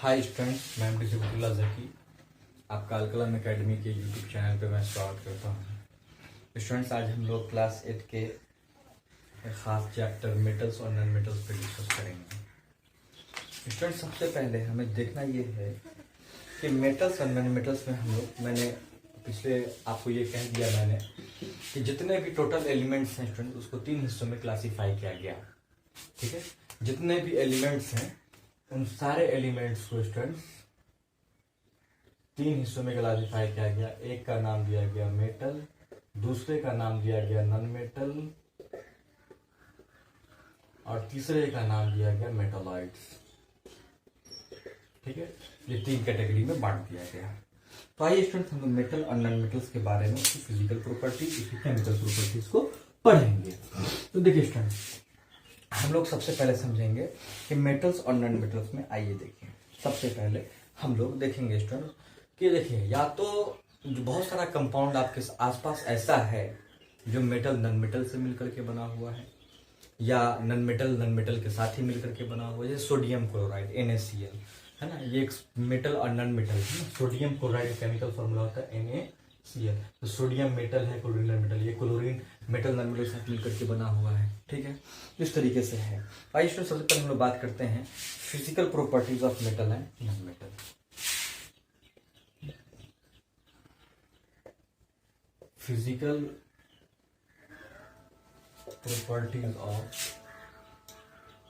Hi students, मैं MD सिफातुल्लाह Zaki आपका अलकलम academy के यूट्यूब चैनल पे मैं स्वागत करता हूँ। स्टूडेंट्स, आज हम लोग क्लास 8 के खास चैप्टर मेटल्स और नॉन मेटल्स पे डिस्कस करेंगे। स्टूडेंट्स, सबसे पहले हमें देखना ये है कि मेटल्स और नॉन मेटल्स में मैंने पिछले आपको ये कह दिया मैंने कि जितने भी टोटल एलिमेंट्स हैं स्टूडेंट, उसको 3 हिस्सों में क्लासीफाई किया गया। ठीक है, जितने भी एलिमेंट्स हैं उन सारे एलिमेंट्स को स्टूडेंट्स 3 हिस्सों में क्लासीफाई किया गया। एक का नाम दिया गया मेटल, दूसरे का नाम दिया गया नॉन मेटल और तीसरे का नाम दिया गया मेटालॉइड्स। ठीक है, ये 3 कैटेगरी में बांट दिया गया। तो आइए स्टूडेंट्स, हम लोग मेटल और नॉन मेटल्स के बारे में, उसकी फिजिकल प्रॉपर्टी, उसकी केमिकल प्रॉपर्टीज को पढ़ेंगे। तो देखिए स्टूडेंट्स, हम लोग सबसे पहले समझेंगे कि मेटल्स और नॉन मेटल्स में। आइए देखिए, सबसे पहले हम लोग देखेंगे स्टूडेंट कि देखिए, या तो बहुत सारा कंपाउंड आपके आसपास ऐसा है जो मेटल नॉन मेटल से मिलकर के बना हुआ है, या नॉन मेटल के साथ ही मिलकर के बना हुआ है। जैसे सोडियम क्लोराइड NaCl है ना, ये एक मेटल और नॉन मेटल है ना। सोडियम क्लोराइड केमिकल फॉर्मूला होता है NaCl। तो सोडियम मेटल है, क्लोरीन नॉन मेटल। ये क्लोरीन मेटल नॉन मेटल के साथ मिलकर के बना हुआ है। ठीक है, इस तरीके से है। आइए सबसे पहले हम लोग बात करते हैं physical properties of metal and non metal. Physical properties of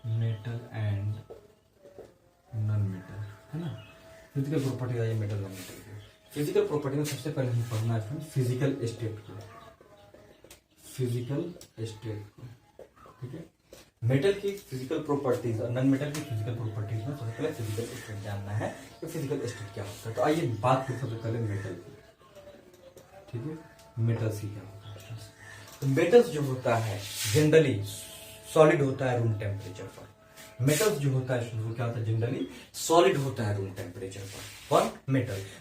metal and non metal है ना। फिजिकल प्रॉपर्टीज आई मेटल नॉन मेटल की। फिजिकल प्रॉपर्टी में सबसे पहले हम पढ़ना है फिजिकल स्टेट को। फिजिकल स्टेट को, ठीक है। मेटल की फिजिकल प्रॉपर्टीज और नॉन मेटल की फिजिकल प्रॉपर्टीज में सबसे पहले फिजिकल स्टेट जानना है कि फिजिकल स्टेट क्या होता है। तो आइए बात करें सबसे पहले मेटल की। ठीक है, मेटल्स की क्या होता है। तो मेटल्स जो होता है जनरली सॉलिड होता है रूम टेम्परेचर पर। मेटल्स जो होता है वो क्या होता है, जनरली सॉलिड होता है रूम टेम्परेचर पर। कौन?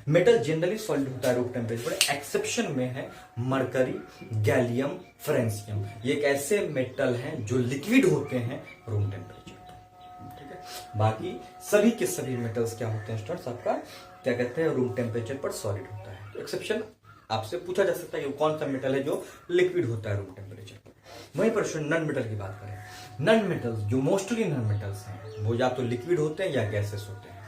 मेटल जनरली सॉलिड होता है रूम टेम्परेचर पर। एक्सेप्शन में है मरकरी, गैलियम, फ्रेंसियम। ये एक ऐसे मेटल हैं जो लिक्विड होते हैं रूम टेम्परेचर पर। ठीक है, बाकी सभी के सभी मेटल्स क्या होते हैं स्टूडेंट्स, आपका क्या कहते हैं, रूम टेम्परेचर पर सॉलिड होता है। तो एक्सेप्शन आपसे पूछा जा सकता है कि कौन सा मेटल है जो लिक्विड होता है रूम टेम्परेचर पर। वहीं पर नॉन मेटल की बात करें, नॉन मेटल्स जो मोस्टली नॉन मेटल्स हैं वो या तो लिक्विड होते हैं या गैसेस होते हैं।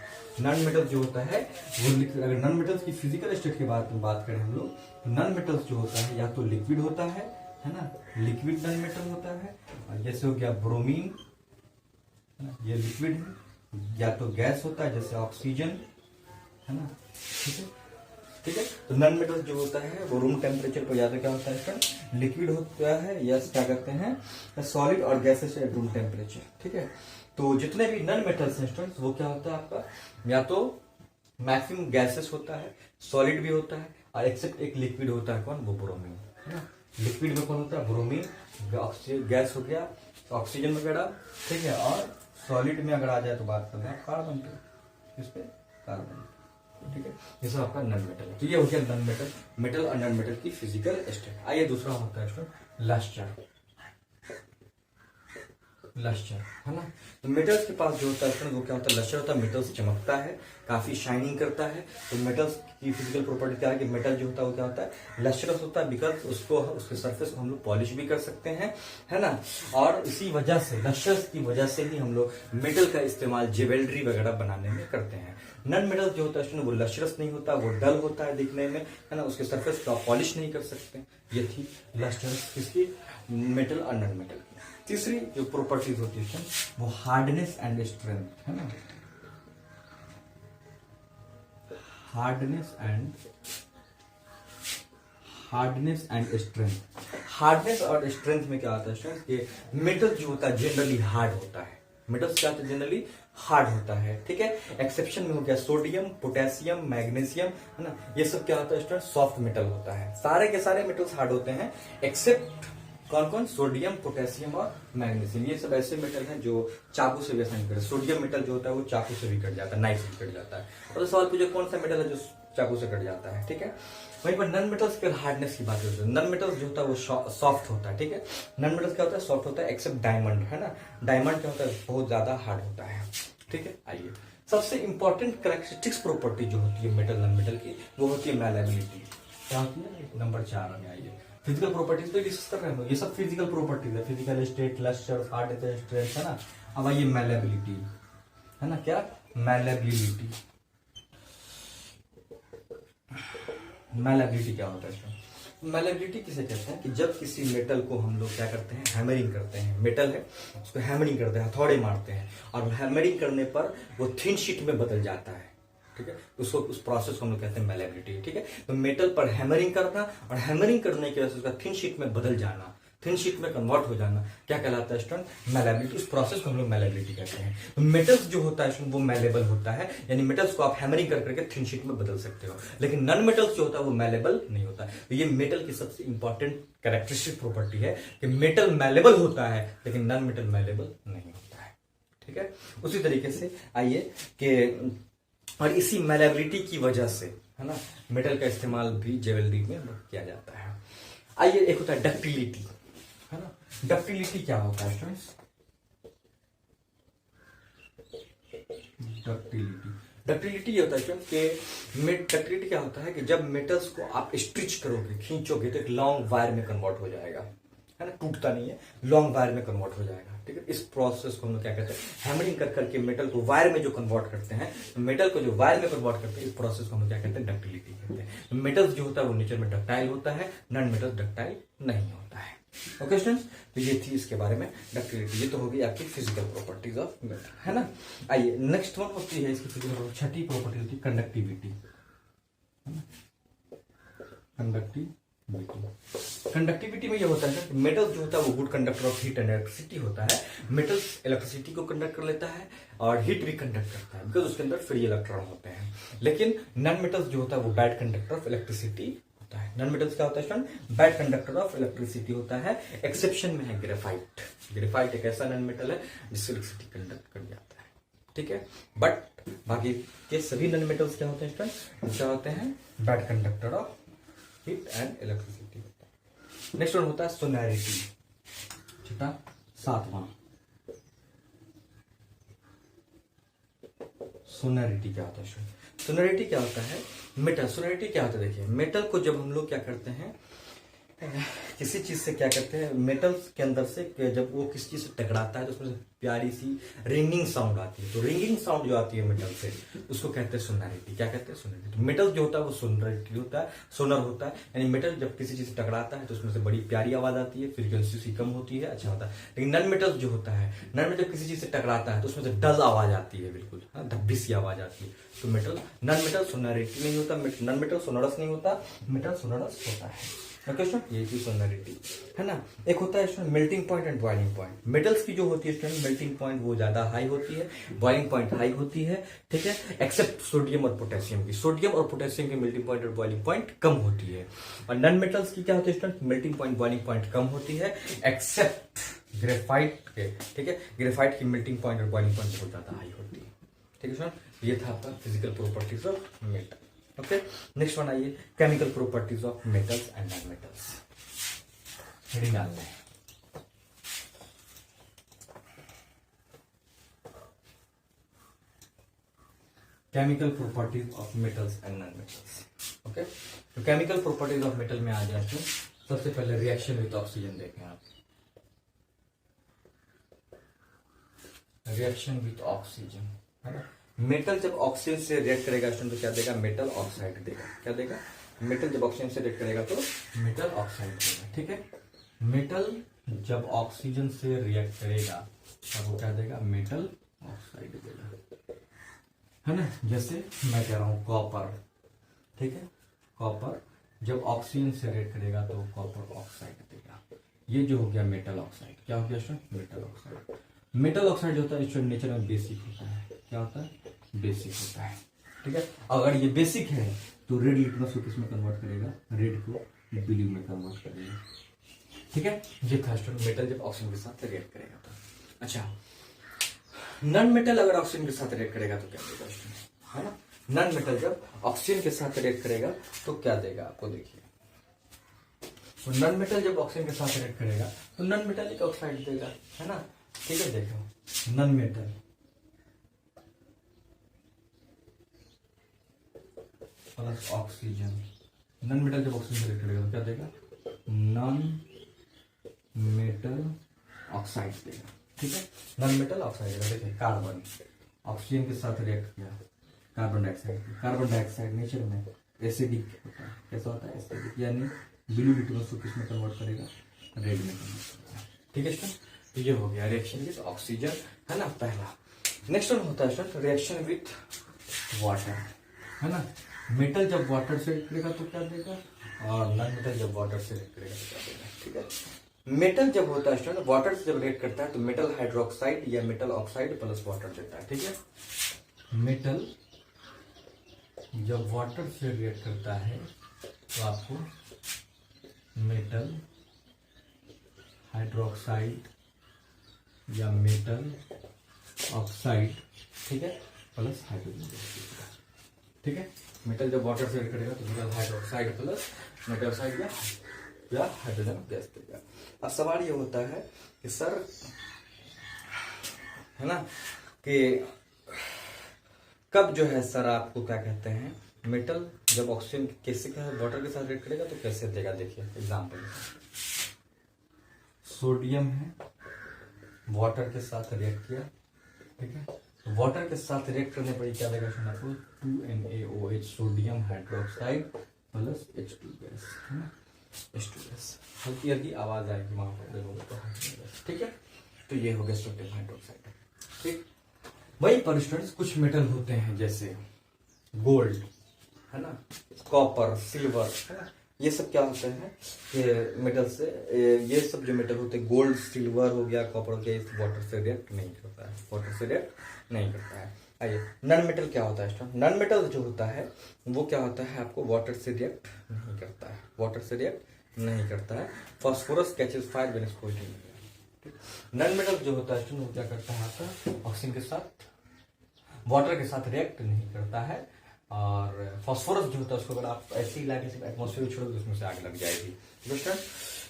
नॉन मेटल्स जो होता है वो लिक्विड। अगर नॉन मेटल्स की फिजिकल स्टेट की बात करें हम लोग, तो नॉन मेटल्स जो होता है या तो लिक्विड होता है ना, लिक्विड नॉन मेटल होता है। और जैसे हो गया ब्रोमीन है ना, ये लिक्विड है। या तो गैस होता है जैसे ऑक्सीजन है ना। ठीक है, ठीक है। तो नॉन मेटल जो होता है वो रूम टेम्परेचर पर या तो क्या होता है इसका, लिक्विड होता है या क्या कहते हैं, सॉलिड और गैसेस एट रूम टेम्परेचर। ठीक है, तो जितने भी नॉन मेटल्स हैं स्टूडेंट्स वो क्या होता है आपका, या तो मैक्सिमम गैसेस होता है, सॉलिड भी होता है, और एक्सेप्ट एक लिक्विड होता है। कौन? वो ब्रोमीन है ना। लिक्विड में कौन होता है? ब्रोमीन। गैस हो गया ऑक्सीजन वगैरह। ठीक है, और सॉलिड में अगर आ जाए तो बात करते हैं कार्बन पे, इस पे कार्बन। ठीक है, ये सब आपका नॉन मेटल है। तो ये हो गया नॉन मेटल, मेटल और नॉन मेटल की फिजिकल स्टेट। आइए दूसरा होता है लस्टर। लस्टर है ना। तो मेटल्स के पास जो होता है वो क्या होता है, लस्टर होता है। मेटल्स चमकता है, काफी शाइनिंग करता है। तो मेटल्स की फिजिकल प्रॉपर्टी क्या है कि मेटल जो होता है वो क्या होता है, लस्टरस होता है। बिकॉज उसको, उसके सरफेस को हम लोग पॉलिश भी कर सकते हैं है ना। और इसी वजह से, लस्टर्स की वजह से ही हम लोग मेटल का इस्तेमाल ज्वेलरी वगैरह बनाने में करते हैं। नॉन मेटल जो होता है वो लस्टरस नहीं होता, वो डल होता है दिखने में है ना। उसके सरफेस को आप पॉलिश नहीं कर सकते। ये थी लस्टर्स किसकी, मेटल और नॉन मेटल की। तीसरी जो प्रॉपर्टीज होती है वो हार्डनेस एंड स्ट्रेंथ है ना। Hardness and strength. हार्डनेस और स्ट्रेंथ में क्या होता है स्ट्रेंथ के, मेटल जो होता है जनरली हार्ड होता है। मेटल्स क्या होता है, जनरली हार्ड होता है। ठीक है, एक्सेप्शन में हो गया सोडियम, पोटेशियम, मैग्नीशियम है ना। ये सब क्या होता है स्टूडेंट, सॉफ्ट मेटल होता है। सारे के सारे मेटल्स हार्ड होते हैं एक्सेप्ट कौन कौन, सोडियम, पोटेशियम और मैग्नीशियम। ये सब ऐसे मेटल हैं जो चाकू से भी ऐसा नहीं कटे। सोडियम मेटल जो होता है वो चाकू से भी कट जाता है, नाइफ से कट जाता है। और तो सवाल पूछे कौन सा मेटल है जो चाकू से कट जाता है। ठीक है, वहीं पर नॉन मेटल्स के हार्डनेस की बात करते हैं। नॉन मेटल्स जो होता है वो सॉफ्ट होता है। ठीक है, नॉन मेटल्स क्या होता है, सॉफ्ट होता है एक्सेप्ट डायमंड है ना। डायमंड क्या होता है, बहुत ज्यादा हार्ड होता है। ठीक है, आइए सबसे इंपॉर्टेंट कैरेक्टरिस्टिक्स प्रॉपर्टी जो होती है मेटल नॉन मेटल की, वो होती है मैलेबिलिटी। क्या होती है? नंबर 4 में आइए, फिजिकल प्रॉपर्टीज पे डिस्कस कर रहे हैं, ये सब फिजिकल प्रॉपर्टीज है, physical state, lustre, hard strength, है ना। अब आइए मैलेबिलिटी, है ना, क्या मैलेबिलिटी, मैलेबिलिटी क्या होता है? मैलेबिलिटी किसे कहते हैं कि जब किसी मेटल को हम लोग क्या करते हैं, हैमरिंग करते हैं, मेटल है उसको हैमरिंग करते हैं, हथौड़े मारते हैं, और हैमरिंग करने पर वो थिन शीट में बदल जाता है, ठीक है, उसको उस प्रोसेस को हम लोग कहते हैं मैलेबिलिटी, ठीक है। तो मेटल पर हैमरिंग करना और हैमरिंग करने की वजह से उसका थिन शीट में बदल जाना, थिन शीट में कन्वर्ट हो जाना, क्या कहलाता है स्टूडेंट? मैलेबिलिटी। उस प्रोसेस को हम लोग मैलेबिलिटी कहते हैं। तो मेटल्स जो होता है स्टूडेंट वो मैलेबल होता है, यानी मेटल्स को आप हैमरिंग कर करके थिन शीट में बदल सकते हो, लेकिन नॉन मेटल्स जो होता है वो मैलेबल नहीं होता। तो ये मेटल की सबसे इंपॉर्टेंट कैरेक्टरिस्टिक प्रॉपर्टी है कि मेटल मैलेबल होता है लेकिन नॉन मेटल मैलेबल नहीं होता है, ठीक है। उसी तरीके से आइए कि और इसी मैलेबिलिटी की वजह से, है ना, मेटल का इस्तेमाल भी ज्वेलरी में किया जाता है। आइए, एक होता है डक्टिलिटी, है ना। डक्टिलिटी क्या होता है स्टूडेंट्स? डक्टिलिटी ये होता है स्टूडेंट कि डक्टिलिटी क्या होता है कि जब मेटल्स को आप स्ट्रिच करोगे, खींचोगे, तो एक लॉन्ग वायर में कन्वर्ट हो जाएगा, है ना, टूटता नहीं है, लॉन्ग वायर में कन्वर्ट हो जाएगा, ठीक है। इस प्रोसेस को हम लोग क्या कहते हैं? हैमरिंग कर करके मेटल को वायर में जो कन्वर्ट करते हैं, मेटल को जो वायर में कन्वर्ट करते हैं, इस प्रोसेस को हम लोग क्या कहते हैं? डक्टिलिटी कहते हैं। मेटल्स जो होता है वो नेचर में डक्टाइल होता है, नॉन मेटल डक्टाइल नहीं होता है। ओके स्टूडेंट्स, तो ये थी इसके बारे में डक्टिलिटी। ये तो होगी आपकी फिजिकल प्रॉपर्टीज ऑफ मेटल, है ना। आइए, नेक्स्ट वन होती है इसकी फिजिकल, छठी प्रॉपर्टी होती है कंडक्टिविटी, कंडक्टिविटी में ये होता है कि मेटल जो होता है वो good conductor of heat and electricity होता है। मेटल्स इलेक्ट्रिसिटी को कंडक्ट कर लेता है और हीट भी कंडक्ट करता है, बिकॉज उसके अंदर फ्री इलेक्ट्रॉन होते हैं। लेकिन नॉन मेटल्स जो होता है वो बैड कंडक्टर ऑफ इलेक्ट्रिसिटी होता है। नॉन मेटल्स क्या होता है student? Bad conductor of electricity होता है। एक्सेप्शन में है ग्रेफाइट। ग्रेफाइट एक ऐसा नॉन मेटल है जिससे इलेक्ट्रिसिटी कंडक्ट कर जाता है, ठीक है। बट बाकी के सभी नॉन मेटल्स क्या होते हैं स्टूडेंट? क्या होते हैं? Bad conductor of heat and electricity होता है। नेक्स्ट वन होता है सोनैरिटी, छठा, सातवां। सोनैरिटी क्या होता है? सोनैरिटी क्या होता है? मेटल। सोनैरिटी क्या होता है? देखिए, मेटल को जब हम लोग क्या करते हैं, किसी चीज से क्या करते हैं, मेटल्स के अंदर से जब वो किसी चीज से टकराता है तो उसमें से प्यारी सी रिंगिंग साउंड आती है। तो रिंगिंग साउंड जो आती है मेटल से, उसको कहते हैं सोनैरिटी। क्या कहते हैं? सोनैरिटी। तो मेटल जो होता है वो सोनैरिटी होता है, सोनर होता है। यानी मेटल जब किसी चीज से टकराता है तो उसमें से बड़ी प्यारी आवाज आती है, फ्रीक्वेंसी उसकी कम होती है, अच्छा होता है। लेकिन नॉन मेटल जो होता है, नॉन मेटल किसी चीज से टकराता है तो उसमें से डल आवाज आती है, बिल्कुल धब्बी सी आवाज आती है। तो मेटल, नॉन मेटल सोनैरिटी नहीं होता, नॉन मेटल सोनरस नहीं होता, मेटल सोनरस होता है। ओके स्टूडेंट, ये थी सोनैरिटी, है ना। एक होता है student melting point and boiling point. Metals की जो होती है स्टूडेंट, मेल्टिंग पॉइंट वो ज्यादा हाई होती है, बॉइलिंग पॉइंट हाई होती है, ठीक है, एक्सेप्ट सोडियम और पोटेशियम की। सोडियम और पोटेशियम की मेल्टिंग पॉइंट और बॉइलिंग पॉइंट कम होती है। और नॉन मेटल्स की क्या होती है student? Melting point, boiling point कम होती है, एक्सेप्ट ग्रेफाइट के, ठीक है। ग्रेफाइट की मेल्टिंग पॉइंट और बॉइलिंग पॉइंट बहुत ज्यादा हाई होती है, ठीक है स्टूडेंट। ये था आपका physical properties of metal. Okay, next one आइए, chemical properties of metals and non metals. Heading डालते हैं। Chemical properties of metals and non metals. Okay, तो केमिकल प्रॉपर्टीज ऑफ मेटल में आ जाते हैं। सबसे पहले रिएक्शन विद ऑक्सीजन देखें आप। रिएक्शन विद ऑक्सीजन, है ना। मेटल जब ऑक्सीजन से रिएक्ट करेगा तो क्या देगा? मेटल ऑक्साइड देगा। क्या देगा? मेटल जब ऑक्सीजन से रिएक्ट करेगा तो मेटल ऑक्साइड देगा, ठीक है। मेटल जब ऑक्सीजन से रिएक्ट करेगा तब वो क्या देगा? मेटल ऑक्साइड देगा, है ना। जैसे मैं कह रहा हूं कॉपर, ठीक है, कॉपर जब ऑक्सीजन से रिएक्ट करेगा तो कॉपर ऑक्साइड देगा। ये जो हो गया मेटल ऑक्साइड। क्या हो गया student? Metal oxide. Metal oxide जो होता है स्टूडेंट नेचर में बेसिक होता है। क्या होता है? बेसिक होता है, ठीक है। अगर ये बेसिक है तो रेड लिटमस को किस में कन्वर्ट करेगा? रेड को ब्लू में कन्वर्ट करेगा, ठीक है। ये था स्टूडेंट मेटल जब ऑक्सीजन के साथ रिएक्ट करेगा तो। अच्छा, नॉन मेटल अगर ऑक्सीजन के साथ रिएक्ट करेगा तो क्या देगा स्टूडेंट? है ना, नॉन मेटल जब ऑक्सीजन के साथ रिएक्ट करेगा तो क्या देगा आपको? देखिए, तो नॉन मेटल जब ऑक्सीजन के साथ रिएक्ट करेगा तो नॉन मेटालिक ऑक्साइड देगा, है ना, ठीक है। देखो, non metal plus oxygen, non metal जब ऑक्सीजन से रिएक्ट करेगा तो क्या देगा, नॉन मेटल ऑक्साइड देगा। ठीक है, नॉन मेटल ऑक्साइड देगा। देखिए कार्बन ऑक्सीजन के साथ रिएक्ट किया, कार्बन डाइऑक्साइड नेचर में एसिडिक होता है। कैसा होता है, एसिडिक, यानी ब्लू लिटमस को किसमें कन्वर्ट करेगा, रेड में कन्वर्ट करेगा। ठीक है स्टूडेंट, तो ये हो गया रिएक्शन विद ऑक्सीजन, है ना पहला। नेक्स्ट वन होता है स्टूडेंट रिएक्शन विथ वाटर, है ना। मेटल जब वाटर से रिएक्ट करेगा तो क्या देगा, और नॉन मेटल जब वाटर से रिएक्ट करेगा तो क्या देगा। ठीक है, मेटल जब होता है स्टूडेंट वाटर से जब रिएक्ट करता है तो मेटल हाइड्रोक्साइड या मेटल ऑक्साइड प्लस वाटर देता है। ठीक है, मेटल जब वाटर से रिएक्ट करता है तो आपको मेटल हाइड्रोक्साइड या मेटल ऑक्साइड, ठीक है, प्लस हाइड्रोजन। ठीक है, मेटल जब वाटर से रिएक्ट करेगा तो metal hydroxide plus metal oxide या हाइड्रोजन गैस देगा। अब सवाल ये होता है कि सर, है ना, कि कब जो है सर आपको क्या कहते हैं, मेटल जब ऑक्सीजन कैसे का वाटर के साथ रिएक्ट करेगा तो कैसे देगा। देखिए एग्जांपल, सोडियम है, वाटर के साथ रिएक्ट किया। ठीक है, तो वाटर के साथ रिएक्ट करने पर क्या देगा आपको, 2NaOH sodium hydroxide plus H2 gas, है ना, H2 गैस। हल्की हल्की आवाज आएगी वहां पर देखोगे तो। ठीक है, तो ये हो गया सोडियम हाइड्रोक्साइड। ठीक, वही पर स्टूडेंट्स कुछ मेटल होते हैं जैसे गोल्ड, है ना, कॉपर, सिल्वर, है ना, ये सब क्या होते हैं, ये मेटल से, ये सब जो मेटल होते हैं गोल्ड, सिल्वर हो गया, कॉपर हो गया, इस वाटर से रिएक्ट नहीं करता है, वाटर से रिएक्ट नहीं करता है। आइए, नॉन मेटल क्या होता है स्टूडेंट, नॉन मेटल जो होता है वो क्या होता है, आपको वाटर से रिएक्ट नहीं करता है, वाटर से रिएक्ट नहीं करता है। Phosphorus catches fire when exposed in air. Non metal जो होता है स्टूडेंट वो क्या करता है, आपका ऑक्सीजन के साथ, वाटर के साथ रिएक्ट नहीं करता है। और फास्फोरस जो होता है उसको अगर आप ऐसे ही लाके एटमॉस्फेयर में छोड़ोगे उसमें से आग लग जाएगी।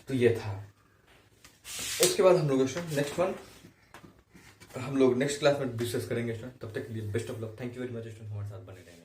तो ये था। उसके बाद हम लोग नेक्स्ट वन हम लोग नेक्स्ट क्लास में डिस्कस करेंगे। तब तक के लिए best of luck, thank you very much student, हमारे साथ बने रहेंगे।